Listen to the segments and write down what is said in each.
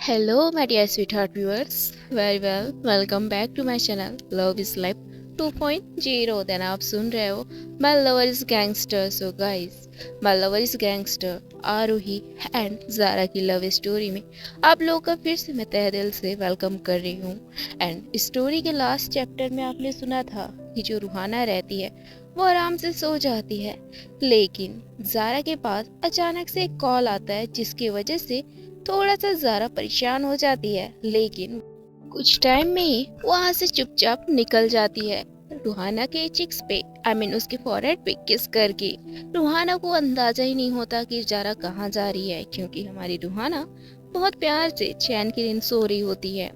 Hello, my dear sweetheart viewers. Very well, welcome back to my channel Love is Life 2.0. Then आप सुन रहे हो My Lover is Gangster. So guys, My Lover is Gangster Aarohi and Zara की love story में आप लोगों का फिर से मैं तहे दिल से वेलकम कर रही हूँ। एंड स्टोरी के लास्ट चैप्टर में आपने सुना था कि जो रूहाना रहती है वो आराम से सो जाती है, लेकिन ज़ारा के पास अचानक से एक कॉल आता है जिसकी वजह से थोड़ा सा ज़ारा परेशान हो जाती है, लेकिन कुछ टाइम में ही वहाँ से चुपचाप निकल जाती है रूहाना के चिक्स पे उसके फॉरहेड पे किस करके। रूहाना को अंदाजा ही नहीं होता कि ज़ारा कहाँ जा रही है, क्योंकि हमारी रूहाना बहुत प्यार से चैन की नींद सो रही होती है।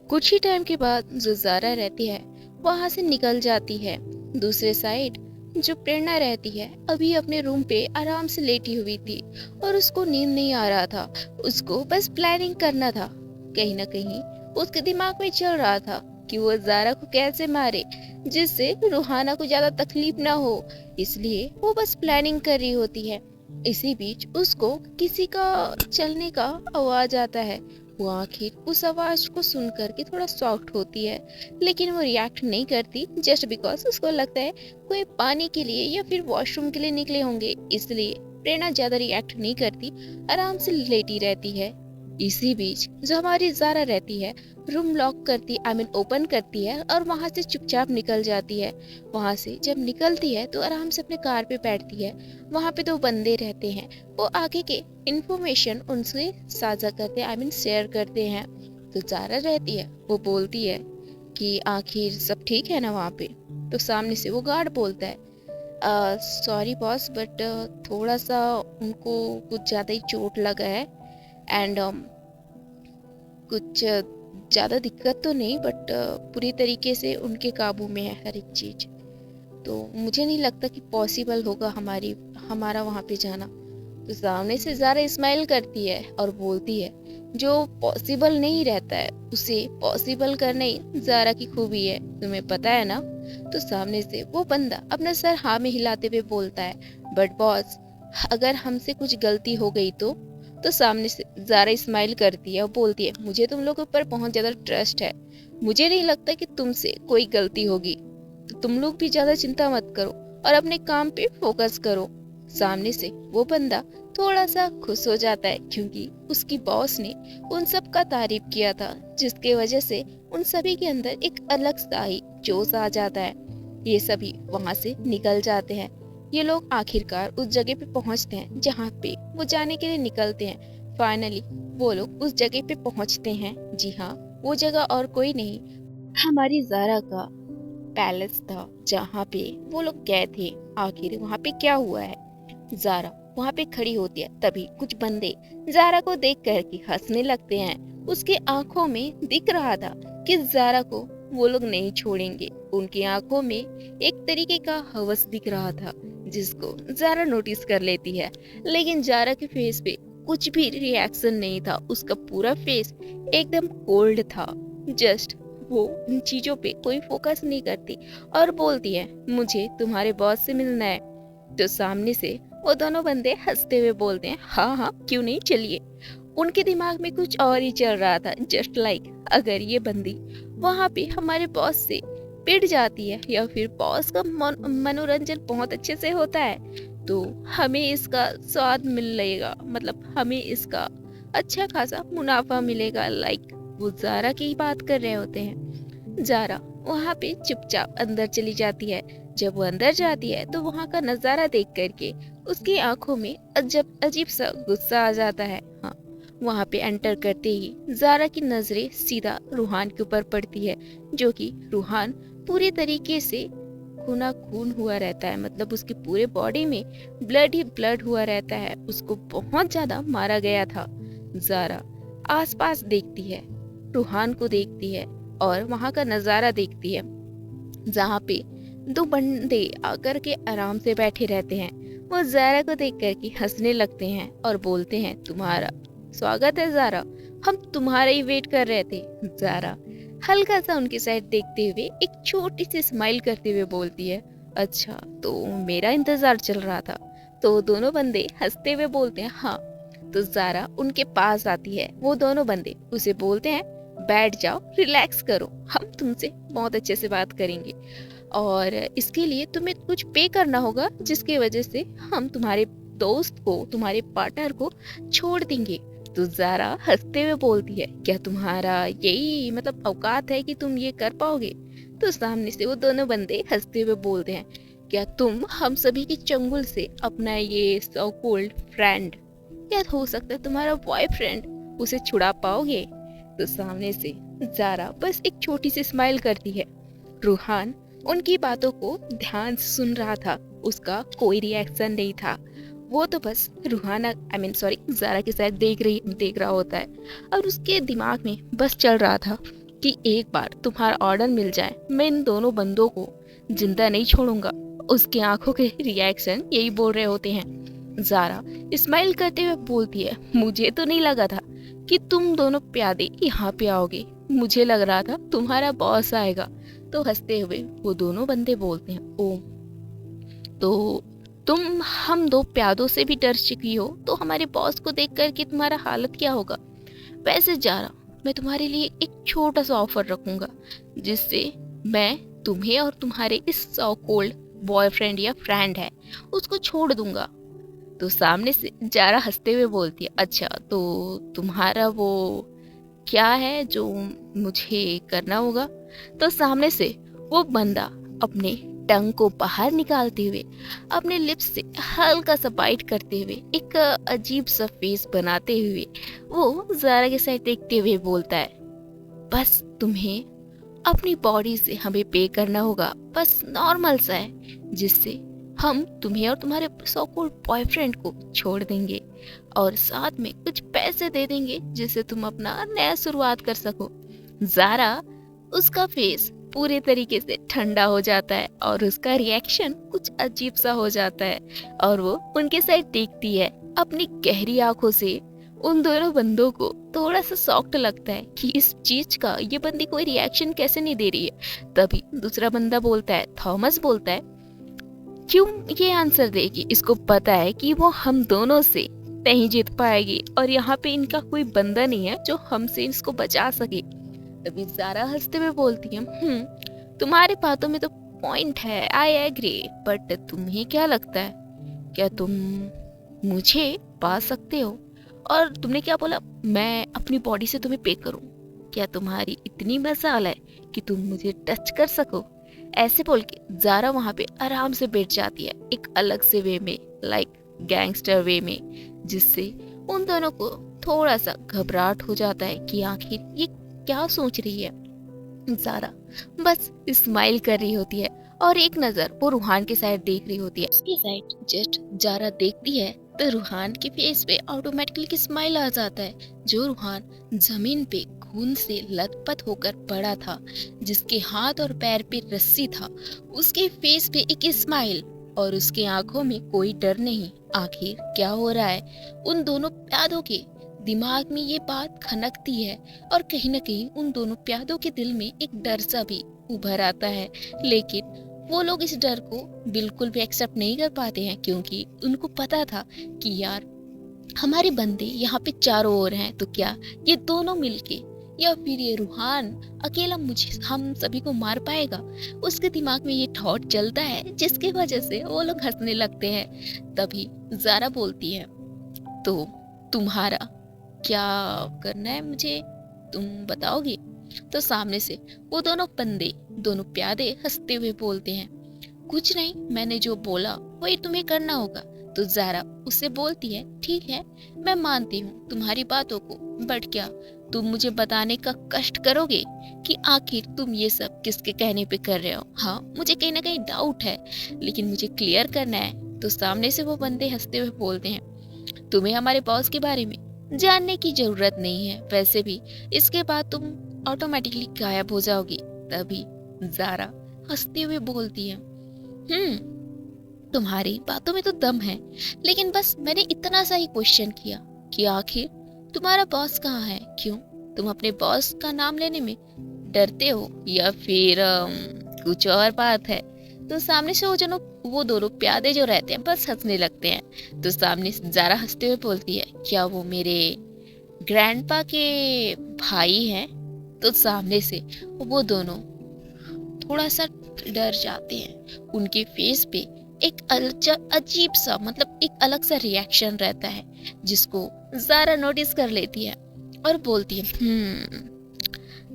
कुछ ही टाइम के बाद जो ज़ारा रहती है वहाँ से निकल जाती है। दूसरे साइड जो प्रेरणा रहती है अभी अपने रूम पे आराम से लेटी हुई थी और उसको नींद नहीं आ रहा था। उसको बस प्लानिंग करना था। कहीं ना कहीं उसके दिमाग में चल रहा था कि वो ज़ारा को कैसे मारे जिससे रूहाना को ज्यादा तकलीफ ना हो, इसलिए वो बस प्लानिंग कर रही होती है। इसी बीच उसको किसी का चलने का आवाज आता है। वो आखिर उस आवाज को सुन करके थोड़ा शॉक्ड होती है, लेकिन वो रिएक्ट नहीं करती जस्ट बिकॉज उसको लगता है कोई पानी के लिए या फिर वॉशरूम के लिए निकले होंगे, इसलिए प्रेरणा ज्यादा रिएक्ट नहीं करती, आराम से लेटी रहती है। इसी बीच जो हमारी ज़ारा रहती है रूम लॉक करती ओपन करती है और वहां से चुपचाप निकल जाती है। वहां से जब निकलती है तो आराम से अपने कार पे बैठती है। वहां पे दो बंदे रहते हैं, वो आगे के इंफॉर्मेशन उनसे साझा करते हैं शेयर करते हैं। तो ज़ारा रहती है, वो बोलती है कि आखिर सब ठीक है ना वहाँ पे। तो सामने से वो गार्ड बोलता है सॉरी बॉस, बट थोड़ा सा उनको कुछ ज़्यादा ही चोट लगा है एंड कुछ ज़्यादा दिक्कत तो नहीं, बट पूरी तरीके से उनके काबू में है हर एक चीज़। तो मुझे नहीं लगता कि पॉसिबल होगा हमारा वहाँ पे जाना। तो सामने से ज़ारा स्माइल करती है और बोलती है जो पॉसिबल नहीं रहता है उसे पॉसिबल करना ही ज़ारा की खूबी है, तुम्हें पता है ना। तो सामने से वो बंदा अपना सर हाँ में हिलाते हुए बोलता है बट बॉस, अगर हमसे कुछ गलती हो गई तो सामने से ज़ारा स्माइल करती है और बोलती है मुझे तुम लोग के ऊपर बहुत ज़्यादा ट्रस्ट है, मुझे नहीं लगता कि तुमसे कोई गलती होगी, तो तुम लोग भी ज़्यादा चिंता मत करो और अपने काम पे फोकस करो। सामने से वो बंदा थोड़ा सा खुश हो जाता है क्योंकि उसकी बॉस ने उन सब का तारीफ किया था, जिसके वजह से उन सभी के अंदर एक अलग सा ही जोश आ जाता है। ये सभी वहां से निकल जाते हैं। ये लोग आखिरकार उस जगह पे पहुंचते हैं जहाँ पे वो जाने के लिए निकलते हैं। फाइनली वो लोग उस जगह पे पहुंचते हैं। जी हाँ, वो जगह और कोई नहीं, हमारी ज़ारा का पैलेस था जहाँ पे वो लोग गए थे। आखिर वहाँ पे क्या हुआ है, ज़ारा वहाँ पे खड़ी होती है, तभी कुछ बंदे ज़ारा को देख कर के हंसने लगते हैं। उसके आंखों में दिख रहा था कि ज़ारा को वो लोग नहीं छोड़ेंगे। उनकी आंखों में एक तरीके का हवस दिख रहा था जिसको ज़ारा नोटिस कर लेती है, लेकिन ज़ारा के फेस पे कुछ भी रिएक्शन नहीं था। उसका पूरा फेस एकदम कोल्ड था। जस्ट वो इन चीजों पे कोई फोकस नहीं करती और बोलती है मुझे तुम्हारे बॉस से मिलना है। तो सामने से वो दोनों बंदे हंसते हुए बोलते हैं हाँ हाँ क्यों नहीं, चलिए। उनके दिमाग में कुछ और ही चल रहा था, जस्ट लाइक अगर ये बंदी वहां पे हमारे बॉस से पिट जाती है या फिर बॉस का मनोरंजन बहुत अच्छे से होता है तो हमें इसका स्वाद मिलेगा, मतलब हमें इसका अच्छा खासा मुनाफा मिलेगा। लाइक वो ज़ारा की बात कर रहे होते हैं। ज़ारा वहाँ पे चुपचाप अंदर चली जाती है। जब वो अंदर जाती है तो वहाँ का नज़ारा देख करके उसकी आंखों में अजीब सा गुस्सा आ जाता है। हाँ, वहाँ पे एंटर करते ही ज़ारा की नजरें सीधा रूहान के ऊपर पड़ती है, जो कि रूहान पूरी तरीके से खूना खून हुआ रहता है, मतलब उसकी पूरे बॉडी में ब्लड ही ब्लड हुआ रहता है। उसको बहुत ज्यादा मारा गया था। ज़ारा आसपास देखती है, रूहान को देखती है और वहाँ का नज़ारा देखती है जहाँ पे दो बंदे आकर के आराम से बैठे रहते हैं। वो ज़ारा को देख कर के हंसने लगते हैं और बोलते हैं तुम्हारा स्वागत है ज़ारा, हम तुम्हारा ही वेट कर रहे थे। ज़ारा हल्का सा उनकी साइड देखते हुए एक छोटी सी स्माइल करते हुए बोलती है अच्छा तो मेरा इंतजार चल रहा था। तो दोनों बंदे हंसते हुए बोलते हैं हाँ, तो ज़ारा उनके पास आती है। वो दोनों बंदे उसे बोलते हैं बैठ जाओ, रिलैक्स करो, हम तुमसे बहुत अच्छे से बात करेंगे और इसके लिए तुम्हें कुछ पे करना होगा, जिसकी वजह से हम तुम्हारे दोस्त को, तुम्हारे पार्टनर को छोड़ देंगे। तो ज़ारा हंसते हुए बोलती है क्या तुम्हारा यही मतलब औकात है कि तुम ये कर पाओगे? तो सामने से वो दोनों बंदे हंसते हुए बोलते हैं क्या तुम हम सभी के चंगुल से अपना ये सो कॉल्ड फ्रेंड, क्या हो सकता है तुम्हारा बॉयफ्रेंड, उसे छुड़ा पाओगे? तो सामने से ज़ारा बस एक छोटी सी स्माइल करती है। रूहान उनकी बातों को ध्यान से सुन रहा था, उसका कोई रिएक्शन नहीं था। वो तो बस रूहाना ज़ारा के साथ देख रहा होता है और उसके दिमाग में बस चल रहा था कि एक बार तुम्हारा ऑर्डर मिल जाए, मैं इन दोनों बंदों को जिंदा नहीं छोड़ूंगा। उसकी आंखों के रिएक्शन यही बोल रहे होते हैं। ज़ारा स्माइल करते हुए बोलती है मुझे तो नहीं लगा था कि तुम दोनों प्यादे यहाँ पे आओगे, मुझे लग रहा था तुम्हारा बॉस आएगा। तो हंसते हुए वो दोनों बंदे बोलते हैं ओ, तो तुम हम दो प्यादों से भी डर चुकी हो, तो हमारे बॉस को देख कर के तुम्हारा हालत क्या होगा? वैसे ज़ारा मैं तुम्हारे लिए एक छोटा सा ऑफर रखूंगा, जिससे मैं तुम्हें और तुम्हारे इस सो कॉल्ड बॉयफ्रेंड या फ्रेंड है उसको छोड़ दूंगा। तो सामने से ज़ारा हंसते हुए बोलती है अच्छा, तो तुम्हारा वो क्या है जो मुझे करना होगा? तो सामने से वो बंदा अपने टंग को बाहर निकालते हुए अपने लिप्स से हल्का सा बाइट करते हुए एक अजीब सा फेस बनाते हुए वो ज़ारा के साइड देखते हुए बोलता है बस तुम्हें अपनी बॉडी से हमें पे करना होगा, बस नॉर्मल सा है, जिससे हम तुम्हें और तुम्हारे सो कॉल्ड बॉयफ्रेंड को छोड़ देंगे और साथ में कुछ पैसे दे देंगे जिससे तुम अपना नया शुरुआत कर सको। ज़ारा उसका फेस पूरे तरीके से ठंडा हो जाता है और उसका रिएक्शन कुछ अजीब सा हो जाता है और वो उनके साइड देखती है अपनी गहरी आंखों से। उन दोनों बंदों को थोड़ा सा शॉक्ड लगता है कि इस चीज का ये बंदी कोई रिएक्शन कैसे नहीं दे रही है। तभी दूसरा बंदा बोलता है, थॉमस बोलता है क्यों ये आंसर देगी, इसको पता है कि वो हम दोनों से नहीं जीत पाएगी और यहाँ पे इनका कोई बंदा नहीं है जो हमसे इसको बचा सके। तभी ज़ारा हंसते हुए बोलती है तुम्हारी बातों में तो पॉइंट है, आई एग्री, बट तुम्हें क्या लगता है, क्या तुम मुझे पा सकते हो? और तुमने क्या बोला, मैं अपनी बॉडी से तुम्हें पे करूं? क्या तुम्हारी इतनी मजाल है कि तुम मुझे टच कर सको? ऐसे बोल के ज़ारा वहाँ पे आराम से बैठ जाती है एक अलग से वे में, लाइक गैंगस्टर वे में, जिससे उन दोनों को थोड़ा सा घबराहट हो जाता है कि आखिर ये क्या सोच रही है। ज़ारा बस स्माइल कर रही होती है और एक नजर वो रूहान के साइड देख रही होती है। उसकी साइड जस्ट ज़ारा देखती है तो रूहान के फेस पे ऑटोमेटिकली स्माइल आ जाता है। जो रूहान जमीन पे खून से लथपथ होकर पड़ा था, जिसके हाथ और पैर पे रस्सी था, उसके फेस पे एक स्माइल और उसके आंखों में कोई डर नहीं। आखिर क्या हो रहा है? उन दोनों प्यादों के दिमाग में ये बात खनकती है और कहीं न कहीं उन दोनों प्यादों के दिल में एक डर सा भी उभर आता है, लेकिन वो लोग इस डर को बिल्कुल भी एक्सेप्ट नहीं कर पाते हैं, क्योंकि उनको पता था कि यार हमारे बंदे यहाँ पे चारों ओर हैं, तो क्या ये दोनों मिलके या फिर ये रूहान अकेला मुझे हम सभी को मार पाएगा? उसके दिमाग में ये थॉट चलता है, जिसकी वजह से वो लोग हंसने लगते हैं। तभी ज़ारा बोलती है तो तुम्हारा क्या करना है, मुझे तुम बताओगे? तो सामने से वो दोनों बंदे, दोनों प्यादे हंसते हुए बोलते हैं कुछ नहीं, मैंने जो बोला वही तुम्हें करना होगा। तो ज़ारा उससे बोलती है ठीक है, मैं मानती हूँ तुम्हारी बातों को, बट क्या तुम मुझे बताने का कष्ट करोगे कि आखिर तुम ये सब किसके कहने पे कर रहे हो? हाँ, मुझे कहीं ना कहीं डाउट है, लेकिन मुझे क्लियर करना है। तो सामने से वो बंदे हंसते हुए बोलते हैं तुम्हें हमारे बॉस के बारे में जानने की जरूरत नहीं है, वैसे भी इसके बाद तुम ऑटोमेटिकली गायब हो जाओगी। तभी ज़ारा हंसते हुए बोलती है तुम्हारी बातों में तो दम है, लेकिन बस मैंने इतना सा ही क्वेश्चन किया कि आखिर तुम्हारा बॉस कहाँ है? क्यों तुम अपने बॉस का नाम लेने में डरते हो या फिर कुछ और बात है? तो सामने से वो वो दोनों प्यादे जो रहते हैं बस हंसने लगते हैं। तो सामने से ज़ारा हंसते हुए बोलती है, क्या वो मेरे ग्रैंडपा के भाई हैं? तो सामने से वो दोनों थोड़ा सा डर जाते हैं। उनके फेस पे एक अजीब सा, मतलब एक अलग सा रिएक्शन रहता है, जिसको ज़ारा नोटिस कर लेती है और बोलती है,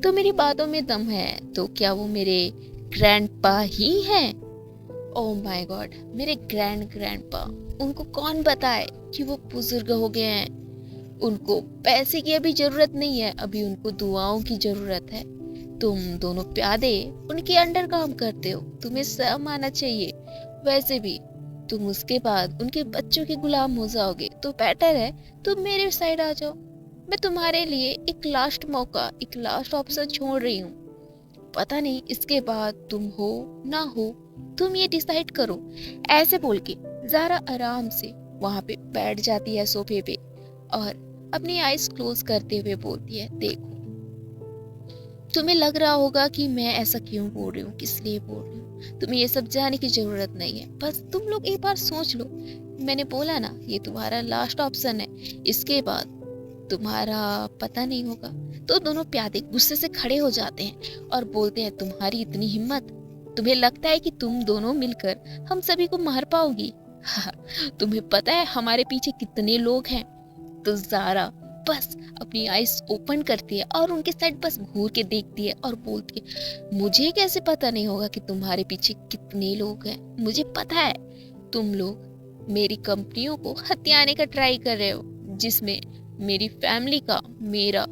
तो मेरी बातों में दम है, तो क्या वो मेरे ग्रैंडपा ही हैं? ओह माय गॉड, मेरे ग्रैंडपा। उनको कौन बताए कि वो बुजुर्ग हो गए हैं। उनको पैसे की अभी जरूरत नहीं है, अभी उनको दुआओं की जरूरत है। तुम दोनों प्यादे उनके अंडर काम करते हो, तुम्हें शर्म आना चाहिए। वैसे भी तुम उसके बाद उनके बच्चों के गुलाम हो जाओगे, तो बेटर है तुम मेरे साइड आ जाओ। मैं तुम्हारे लिए एक लास्ट मौका, एक लास्ट ऑप्शन छोड़ रही हूँ। पता नहीं इसके बाद तुम हो ना हो, तुम ये डिसाइड करो। ऐसे बोल के ज़ारा आराम से वहां पे बैठ जाती है सोफे पे और अपनी आईज क्लोज करते हुए बोलती है, देखो तुम्हें लग रहा होगा कि मैं ऐसा क्यों बोल रही हूँ, किस लिए बोल रही हूँ, तुम्हें ये सब जानने की जरूरत नहीं है। बस तुम लोग एक बार सोच लो। मैंने बोला ना, ये तुम्हारा लास्ट ऑप्शन है, इसके बाद तुम्हारा पता नहीं होगा। तो दोनों प्यादे गुस्से से खड़े हो जाते हैं और बोलते हैं, तुम्हारी इतनी हिम्मत, तुम्हें लगता है कि तुम दोनों मिलकर हम सभी को मार पाओगी? तुम्हें पता है हमारे पीछे कितने लोग हैं? तो ज़ारा बस अपनी आईज ओपन करती है और उनके साइड बस घूर के देखती है और बोलती है, मुझे कैसे पता नहीं होगा कि तुम्हारे पीछे कितने लोग हैं? मुझे पता है तुम लोग मेरी कंपनियों को हथियाने का ट्राई कर रहे हो, जिसमें मेरी फैमिली का, मेरा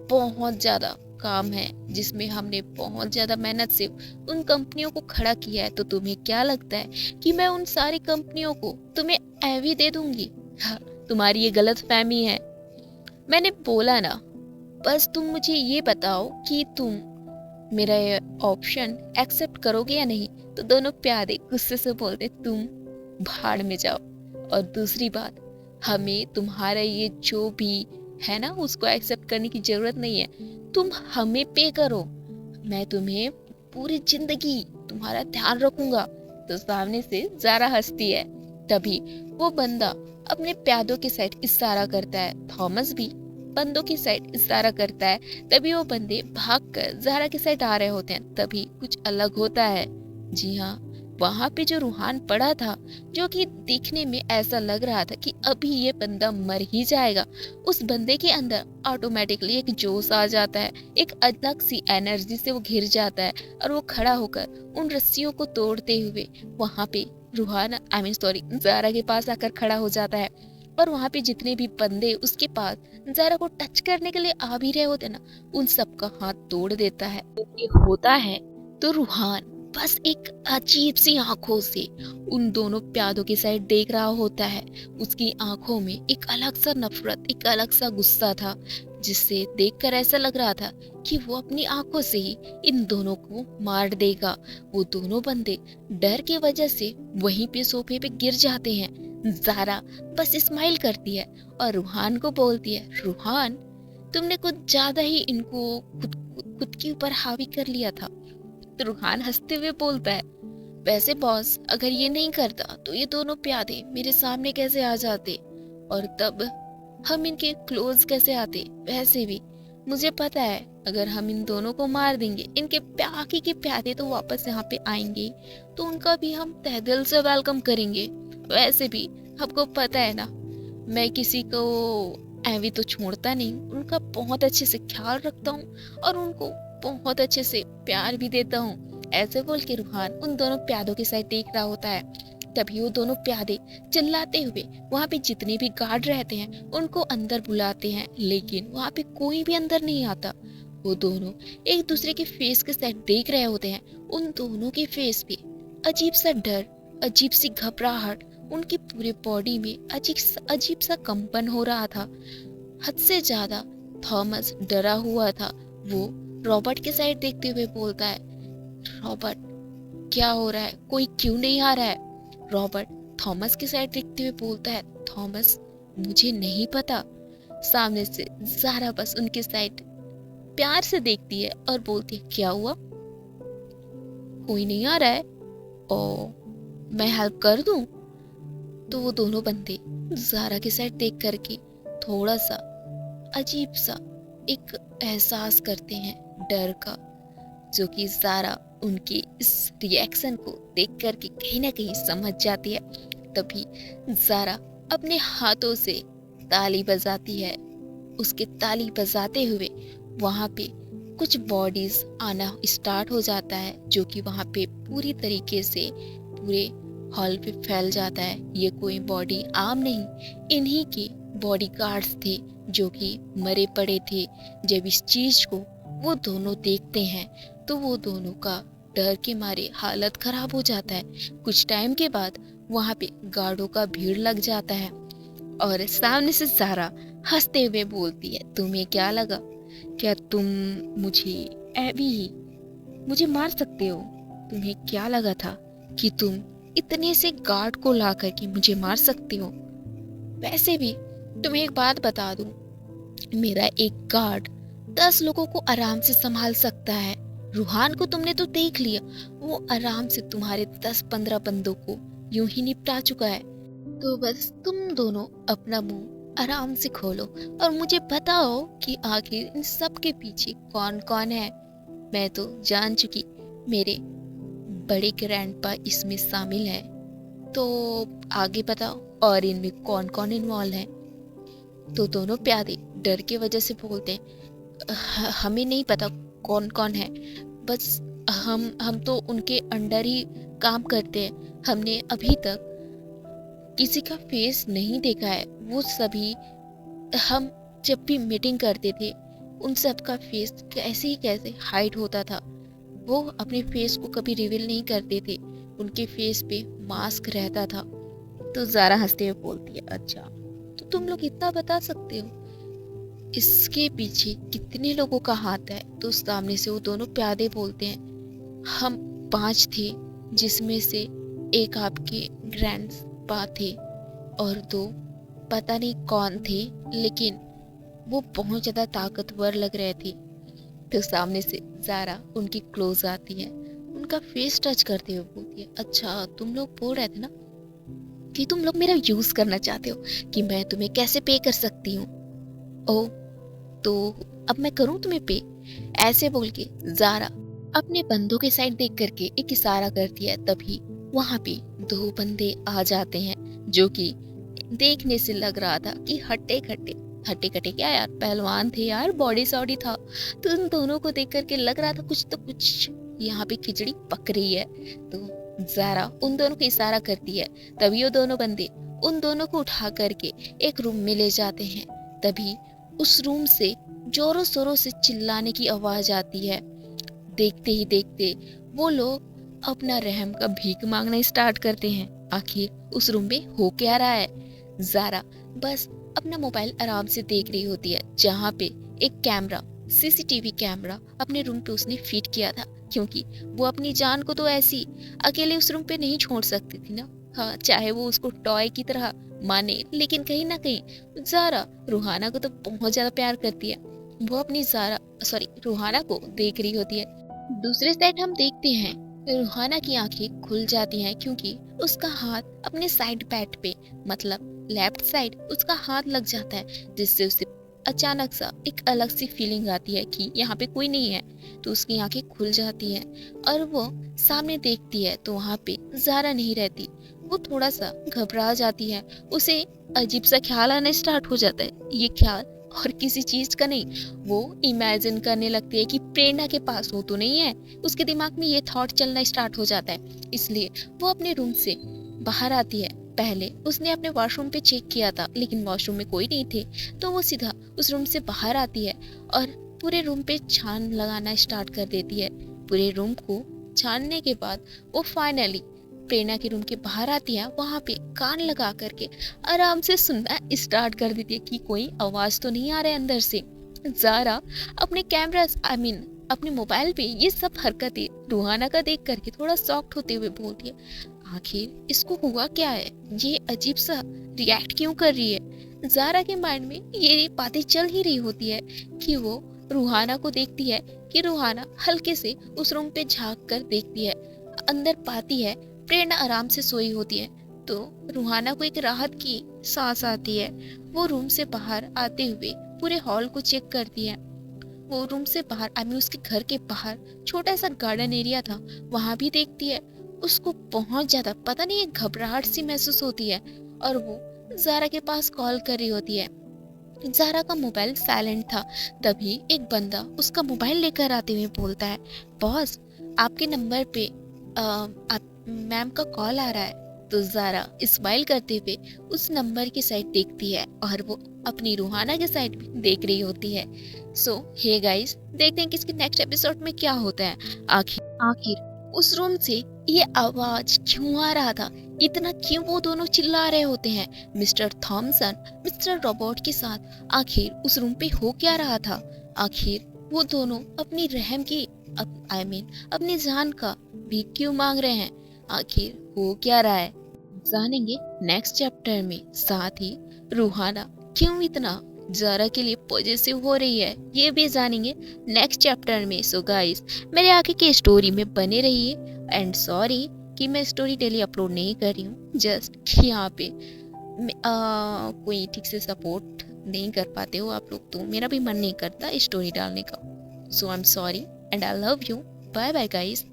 बहुत ज्यादा काम है, जिसमें हमने बहुत ज्यादा मेहनत से उन कंपनियों को खड़ा किया है। तो तुम्हें क्या लगता है कि मैं उन सारी कंपनियों को तुम्हें ऐवी दे दूंगी? हाँ, तुम्हारी ये गलत फहमी है। मैंने बोला ना, बस तुम मुझे ये बताओ कि तुम मेरा ये ऑप्शन एक्सेप्ट करोगे या नहीं। तो दोनों प्यादे गुस्से से बोलते, तुम भाड़ में जाओ। और दूसरी बात, हमें तुम्हारा ये जो भी है ना, उसको एक्सेप्ट करने की जरूरत नहीं है। तुम हमें पे करो, मैं तुम्हें पूरी जिंदगी तुम्हारा ध्यान रखूंगा। तो सामने से ज़ारा हंसती है। तभी वो बंदा अपने प्यादों की साइड इशारा करता है, थॉमस भी बंदों की साइड इशारा करता है। तभी वो बंदे भागकर ज़ारा की साइड आ रहे होते हैं। तभी कुछ अलग होता है। जी हाँ, वहां पे जो रूहान पड़ा था, जो कि दिखने में ऐसा लग रहा था कि अभी ये बंदा मर ही जाएगा, उस बंदे के अंदर ऑटोमेटिकली एक जोश आ जाता है, एक अलग सी एनर्जी से वो घिर जाता है और वो खड़ा होकर उन रस्सियों को तोड़ते हुए वहां पे रूहान ज़ारा के पास आकर खड़ा हो जाता है। और वहां पे जितने भी बंदे उसके पास ज़ारा को टच करने के लिए आ भी रहे होते ना, उन सबका हाथ तोड़ देता है। तो ये होता है तो रूहान बस एक अजीब सी आंखों से उन दोनों प्यादों की साइड देख रहा होता है। उसकी आंखों में एक अलग सा नफरत, एक अलग सा गुस्सा था, जिससे देखकर ऐसा लग रहा था कि वो अपनी आंखों से ही इन दोनों को मार देगा। वो दोनों बंदे डर की वजह से वहीं पे सोफे पे गिर जाते हैं। ज़ारा बस स्माइल करती है और रूहान को बोलती है, रूहान तुमने कुछ ज्यादा ही इनको खुद के ऊपर हावी कर लिया था। तो रूहान हंसते हुए बोलता है, वैसे बॉस, अगर ये नहीं करता तो ये दोनों प्यादे मेरे सामने कैसे आ जाते और तब हम इनके क्लोज कैसे आते। वैसे भी मुझे पता है अगर हम इन दोनों को मार देंगे, इनके बाकी के प्यादे तो वापस यहाँ पे आएंगे, तो उनका भी हम तहे दिल से वेलकम करेंगे। वैसे भी आपको पता है ना, मैं किसी को ऐवी तो छोड़ता नहीं, उनका बहुत अच्छे से ख्याल रखता हूँ और उनको बहुत अच्छे से प्यार भी देता हूँ। ऐसे बोल के रूहान उन दोनों प्यादों की साइड देख रहा होता है। तभी वो दोनों प्यादे चिल्लाते हुए वहाँ पे जितने भी गार्ड रहते हैं उनको अंदर बुलाते हैं, लेकिन वहाँ पे कोई भी अंदर नहीं आता। वो दोनों एक दूसरे के फेस के साइड देख रहे होते हैं। उन दोनों के फेस पे अजीब सा डर, अजीब सी घबराहट, उनकी पूरे बॉडी में अजीब सा कंपन हो रहा था। हद से ज्यादा थॉमस डरा हुआ था। वो रॉबर्ट के साइड देखते हुए बोलता है, रॉबर्ट क्या हो रहा है, कोई क्यों नहीं आ रहा है? रॉबर्ट थॉमस की साइड देखते हुए बोलता है, थॉमस मुझे नहीं पता। सामने से ज़ारा बस उनकी साइड प्यार से देखती है और बोलती है, क्या हुआ, कोई नहीं आ रहा है? ओ मैं हेल्प कर दूं? तो वो दोनों बंदे ज़ारा की साइड देख करके थोड़ा सा अजीब सा एक एहसास करते हैं डर का, जो कि ज़ारा उनके इस रिएक्शन को देख करके कहीं ना कहीं समझ जाती है। तभी ज़ारा अपने हाथों से ताली बजाती है। उसके ताली बजाते हुए वहाँ पे कुछ बॉडीज आना स्टार्ट हो जाता है, जो कि वहाँ पे पूरी तरीके से पूरे हॉल पे फैल जाता है। ये कोई बॉडी आम नहीं, इन्हीं के बॉडी गार्ड्स थे जो कि मरे पड़े थे। जब इस चीज को वो दोनों देखते हैं तो वो दोनों का डर के मारे हालत खराब हो जाता है। कुछ टाइम के बाद वहाँ पे गार्डों का भीड़ लग जाता है और सामने से ज़ारा हंसते हुए बोलती है, तुम्हें क्या लगा? क्या तुम मुझे ऐवी ही मुझे मार सकते हो? तुम्हें क्या लगा था कि तुम इतने से गार्ड को ला करके मुझे मार सकते हो? वैसे भी तुम्हें एक बात बता दूं, मेरा एक गार्ड 10 लोगों को आराम से संभाल सकता है। रूहान को तुमने तो देख लिया, वो आराम से तुम्हारे 10-15 बंदों को यूं ही निपटा चुका है। तो बस तुम दोनों अपना मुंह आराम से खोलो और मुझे बताओ कि आखिर इन सब के पीछे कौन कौन है। मैं तो जान चुकी, मेरे बड़े ग्रैंडपा इसमें शामिल है। तो आगे बताओ और इनमें कौन कौन इन्वॉल्व है। तो दोनों प्यादे डर के वजह से बोलते हैं, हमें नहीं पता कौन कौन है, बस हम तो उनके अंडर ही काम करते हैं। हमने अभी तक किसी का फेस नहीं देखा है। वो सभी, हम जब भी मीटिंग करते थे उन सब का फेस कैसे हाइड होता था। वो अपने फेस को कभी रिवील नहीं करते थे, उनके फेस पे मास्क रहता था। तो ज़ारा हंसते हुए बोलती है, अच्छा तो तुम लोग इतना बता सकते हो इसके पीछे कितने लोगों का हाथ है? तो सामने से वो दोनों प्यादे बोलते हैं, हम 5 थे, जिसमें से एक आपके ग्रैंडपा थे और 2 पता नहीं कौन थे, लेकिन वो बहुत ज्यादा ताकतवर लग रहे थे। तो सामने से ज़ारा उनकी क्लोज आती है, उनका फेस टच करते हुए बोलती है, अच्छा तुम लोग बोल रहे थे ना कि तुम लोग मेरा यूज करना चाहते हो कि मैं तुम्हें कैसे पे कर सकती हूँ। ओ, तो अब मैं करूँ तुम्हें पे? ऐसे बोल के ज़ारा अपने बंदों के साइड देख करके एक इशारा करती है। तभी वहाँ पे 2 बंदे आ जाते हैं, जो कि देखने से लग रहा था कि हट्टे कट्टे क्या यार, पहलवान थे यार, बॉडी सॉडी था। तो उन दोनों को देख करके लग रहा था कुछ तो कुछ यहाँ पे खिचड़ी पक रही है। तो ज़ारा उन दोनों को इशारा करती है। तभी वो दोनों बंदे उन दोनों को उठा करके एक रूम में ले जाते हैं। तभी उस रूम से जोरों शोरों से चिल्लाने की आवाज आती है। देखते ही देखते वो लोग अपना रहम का भीख मांगना स्टार्ट करते हैं। आखिर उस रूम में हो क्या रहा है? ज़ारा बस अपना मोबाइल आराम से देख रही होती है, जहाँ पे एक कैमरा, सीसीटीवी कैमरा अपने रूम पे उसने फिट किया था, क्योंकि वो अपनी जान को तो ऐसी अकेले उस रूम पे नहीं छोड़ सकती थी ना। हाँ, चाहे वो उसको टॉय की तरह माने, लेकिन कहीं ना कहीं ज़ारा रूहाना को तो बहुत ज्यादा प्यार करती है। वो अपनी रूहाना को देख रही होती है। दूसरे साइड हम देखते हैं रूहाना की आंखें खुल जाती हैं, क्योंकि उसका हाथ अपने साइड पैड पे, मतलब लेफ्ट साइड उसका हाथ लग जाता है, जिससे उसे अचानक सा एक अलग सी फीलिंग आती है कि यहाँ पे कोई नहीं है। तो उसकी आंखें खुल जाती हैं और वो सामने देखती है तो वहाँ पे ज़ारा नहीं रहती। वो थोड़ा सा घबरा जाती है, उसे अजीब सा ख्याल आना स्टार्ट हो जाता है। ये ख्याल और किसी चीज का नहीं, वो इमेजिन करने लगती है कि प्रेरणा के पास वो तो नहीं है। उसके दिमाग में ये थॉट चलना स्टार्ट हो जाता है। इसलिए वो अपने रूम से बाहर आती है। पहले उसने अपने वॉशरूम पे चेक किया था, लेकिन वॉशरूम में कोई नहीं थे। तो वो सीधा उस रूम से बाहर आती है और पूरे रूम पे छान लगाना स्टार्ट कर देती है। पूरे रूम को छानने के बाद वो फाइनली प्रेरणा के रूम के बाहर आती है। वहाँ पे कान लगा करके आराम से सुनना स्टार्ट कर देती है कि कोई आवाज तो नहीं आ रहा है अंदर से। ज़ारा अपने कैमरा अपने मोबाइल पे ये सब हरकतें रूहाना का देख करके थोड़ा शॉक्ड होते हुए बोलती है, आखिर इसको हुआ क्या है? ये अजीब सा रिएक्ट क्यों कर रही है? ज़ारा के माइंड में ये बातें चल ही रही होती है कि वो रूहाना को देखती है कि रूहाना हल्के से उस रूम पे झांक कर देखती है, अंदर पाती है प्रेरणा आराम से सोई होती है तो रूहाना को एक राहत की सांस आती है। वो रूम से बाहर आते हुए पूरे हॉल को चेक करती है। वो रूम से बाहर आई मीन उसके घर के बाहर छोटा सा गार्डन एरिया था, वहां भी देखती है। उसको बहुत ज्यादा पता नहीं एक घबराहट सी महसूस होती है और वो जारा के पास कॉल कर रही होती है। जारा का मोबाइल साइलेंट था। तभी एक बंदा उसका मोबाइल लेकर आते हुए बोलता है, बॉस आपके नंबर पे आप मैम का कॉल आ रहा है। तो जारा स्माइल करते हुए उस नंबर की साइड देखती है और वो अपनी रूहाना के साइड भी देख रही होती है। सो हे गाइस, देखते हैं कि इसके नेक्स्ट एपिसोड में क्या होता है। आखिर आखिर उस रूम से ये आवाज क्यों आ रहा था, इतना क्यों वो दोनों चिल्ला रहे होते हैं मिस्टर थॉमसन मिस्टर रॉबर्ट के साथ। आखिर उस रूम पे हो क्या रहा था, आखिर वो दोनों अपनी रहम की अपनी जान का भी क्यों मांग रहे हैं, आखिर हो क्या रहा है जानेंगे नेक्स्ट चैप्टर में। साथ ही रूहाना क्यों इतना जारा के लिए पॉजिटिव हो रही है ये भी जानेंगे नेक्स्ट चैप्टर में। सो गाइस, मेरे आगे की स्टोरी में बने रहिए एंड सॉरी कि मैं स्टोरी डेली अपलोड नहीं कर रही हूँ, जस्ट यहाँ पे कोई ठीक से सपोर्ट नहीं कर पाते हो आप लोग, तो मेरा भी मन नहीं करता स्टोरी डालने का। So I am sorry and I love you. Bye bye guys.